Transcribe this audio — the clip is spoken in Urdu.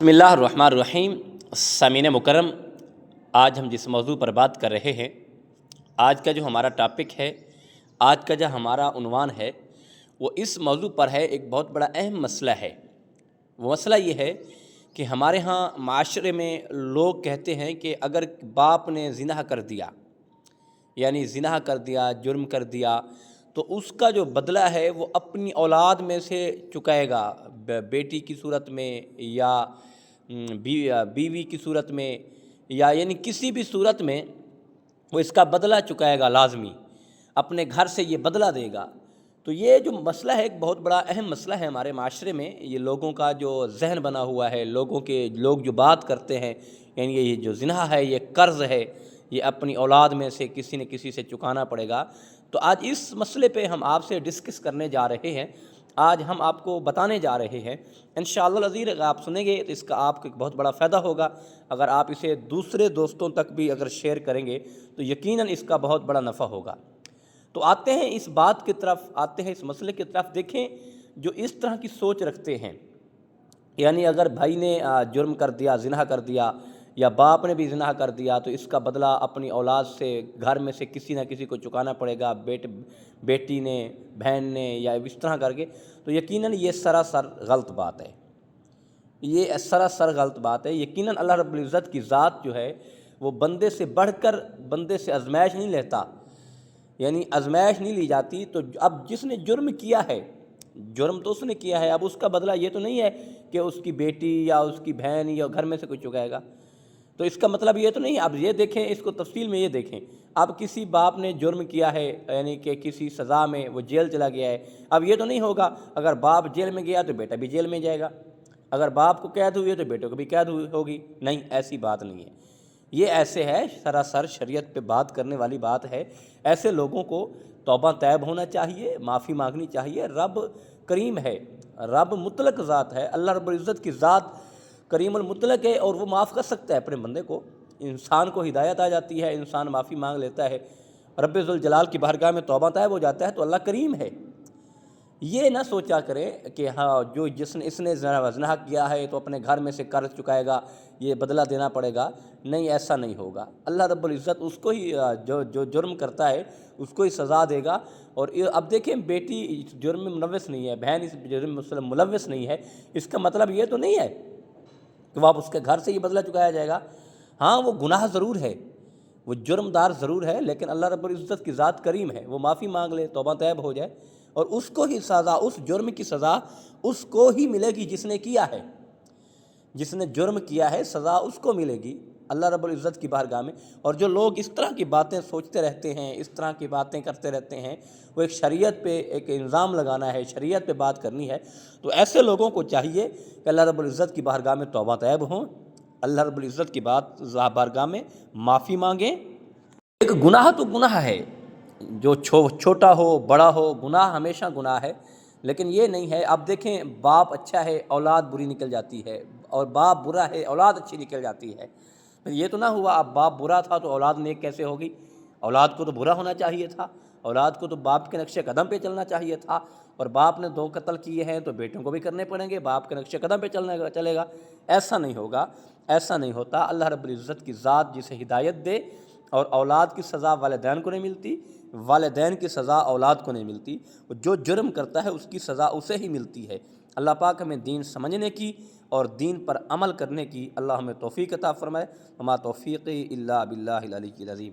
بسم اللہ الرحمن الرحیم۔ سامعین مکرم، آج ہم جس موضوع پر بات کر رہے ہیں، آج کا جو ہمارا ٹاپک ہے، آج کا جو ہمارا عنوان ہے، وہ اس موضوع پر ہے۔ ایک بہت بڑا اہم مسئلہ ہے۔ وہ مسئلہ یہ ہے کہ ہمارے ہاں معاشرے میں لوگ کہتے ہیں کہ اگر باپ نے زنا کر دیا، یعنی زنا کر دیا، جرم کر دیا، تو اس کا جو بدلہ ہے وہ اپنی اولاد میں سے چکائے گا، بیٹی کی صورت میں یا بیوی کی صورت میں، یا یعنی کسی بھی صورت میں وہ اس کا بدلہ چکائے گا، لازمی اپنے گھر سے یہ بدلہ دے گا۔ تو یہ جو مسئلہ ہے ایک بہت بڑا اہم مسئلہ ہے ہمارے معاشرے میں۔ یہ لوگوں کا جو ذہن بنا ہوا ہے، لوگ جو بات کرتے ہیں، یعنی یہ جو زنا ہے، یہ قرض ہے، یہ اپنی اولاد میں سے کسی نہ کسی سے چکانا پڑے گا۔ تو آج اس مسئلے پہ ہم آپ سے ڈسکس کرنے جا رہے ہیں، آج ہم آپ کو بتانے جا رہے ہیں۔ انشاءاللہ العزیز اگر آپ سنیں گے تو اس کا آپ کو ایک بہت بڑا فائدہ ہوگا۔ اگر آپ اسے دوسرے دوستوں تک بھی اگر شیئر کریں گے تو یقیناً اس کا بہت بڑا نفع ہوگا۔ تو آتے ہیں اس بات کی طرف، آتے ہیں اس مسئلے کی طرف۔ دیکھیں، جو اس طرح کی سوچ رکھتے ہیں، یعنی اگر بھائی نے جرم کر دیا، زنا کر دیا، یا باپ نے بھی زنا کر دیا، تو اس کا بدلہ اپنی اولاد سے، گھر میں سے کسی نہ کسی کو چکانا پڑے گا، بیٹی نے، بہن نے، یا اس طرح کر کے، تو یقیناً یہ سراسر غلط بات ہے۔ یہ سراسر غلط بات ہے۔ یقیناً اللہ رب العزت کی ذات جو ہے وہ بندے سے بڑھ کر بندے سے آزمائش نہیں لیتا، یعنی آزمائش نہیں لی جاتی۔ تو اب جس نے جرم کیا ہے، جرم تو اس نے کیا ہے، اب اس کا بدلہ یہ تو نہیں ہے کہ اس کی بیٹی یا اس کی بہن یا گھر میں سے کوئی چکائے گا۔ تو اس کا مطلب یہ تو نہیں۔ اب یہ دیکھیں، اس کو تفصیل میں یہ دیکھیں۔ اب کسی باپ نے جرم کیا ہے، یعنی کہ کسی سزا میں وہ جیل چلا گیا ہے، اب یہ تو نہیں ہوگا اگر باپ جیل میں گیا تو بیٹا بھی جیل میں جائے گا، اگر باپ کو قید ہوئی ہے تو بیٹوں کو بھی قید ہوگی۔ نہیں، ایسی بات نہیں ہے۔ یہ ایسے ہے، سراسر شریعت پہ بات کرنے والی بات ہے۔ ایسے لوگوں کو توبہ طیب ہونا چاہیے، معافی مانگنی چاہیے۔ رب کریم ہے، رب مطلق ذات ہے، اللہ رب العزت کی ذات کریم المطلق ہے، اور وہ معاف کر سکتا ہے اپنے بندے کو۔ انسان کو ہدایت آ جاتی ہے، انسان معافی مانگ لیتا ہے، رب ذوالجلال کی بارگاہ میں توبہ طیب ہو جاتا ہے، تو اللہ کریم ہے۔ یہ نہ سوچا کریں کہ ہاں اس نے زنا کیا ہے تو اپنے گھر میں سے قرض چکائے گا، یہ بدلہ دینا پڑے گا۔ نہیں، ایسا نہیں ہوگا۔ اللہ رب العزت اس کو ہی جو جرم کرتا ہے اس کو ہی سزا دے گا۔ اور اب دیکھیں، بیٹی اس جرم میں ملوث نہیں ہے، بہن اس جرم میں ملوث نہیں ہے، اس کا مطلب یہ تو نہیں ہے کہ وہ اب اس کے گھر سے ہی بدلہ چکایا جائے گا۔ ہاں، وہ گناہ ضرور ہے، وہ جرم دار ضرور ہے، لیکن اللہ رب العزت کی ذات کریم ہے، وہ معافی مانگ لے، توبہ طیب ہو جائے، اور اس کو ہی سزا، اس جرم کی سزا اس کو ہی ملے گی جس نے کیا ہے۔ جس نے جرم کیا ہے سزا اس کو ملے گی اللہ رب العزت کی بارگاہ میں۔ اور جو لوگ اس طرح کی باتیں سوچتے رہتے ہیں، اس طرح کی باتیں کرتے رہتے ہیں، وہ ایک شریعت پہ ایک الزام لگانا ہے، شریعت پہ بات کرنی ہے، تو ایسے لوگوں کو چاہیے کہ اللہ رب العزت کی بارگاہ میں توبہ طیب ہوں، اللہ رب العزت کی بارگاہ میں معافی مانگیں۔ ایک گناہ تو گناہ ہے، جو چھوٹا ہو بڑا ہو، گناہ ہمیشہ گناہ ہے، لیکن یہ نہیں ہے۔ اب دیکھیں، باپ اچھا ہے اولاد بری نکل جاتی ہے، اور باپ برا ہے اولاد اچھی نکل جاتی ہے۔ پھر یہ تو نہ ہوا اب باپ برا تھا تو اولاد نیک کیسے ہوگی؟ اولاد کو تو برا ہونا چاہیے تھا، اولاد کو تو باپ کے نقش قدم پہ چلنا چاہیے تھا۔ اور باپ نے 2 قتل کیے ہیں تو بیٹوں کو بھی کرنے پڑیں گے، باپ کے نقش قدم پہ چلے گا۔ ایسا نہیں ہوگا، ایسا نہیں ہوتا۔ اللہ رب العزت کی ذات جسے ہدایت دے، اور اولاد کی سزا والدین کو نہیں ملتی، والدین کی سزا اولاد کو نہیں ملتی، جو جرم کرتا ہے اس کی سزا اسے ہی ملتی ہے۔ اللہ پاک ہمیں دین سمجھنے کی اور دین پر عمل کرنے کی اللہ ہمیں توفیق عطا فرمائے۔ وما توفیقی الا باللہ العلی العظیم۔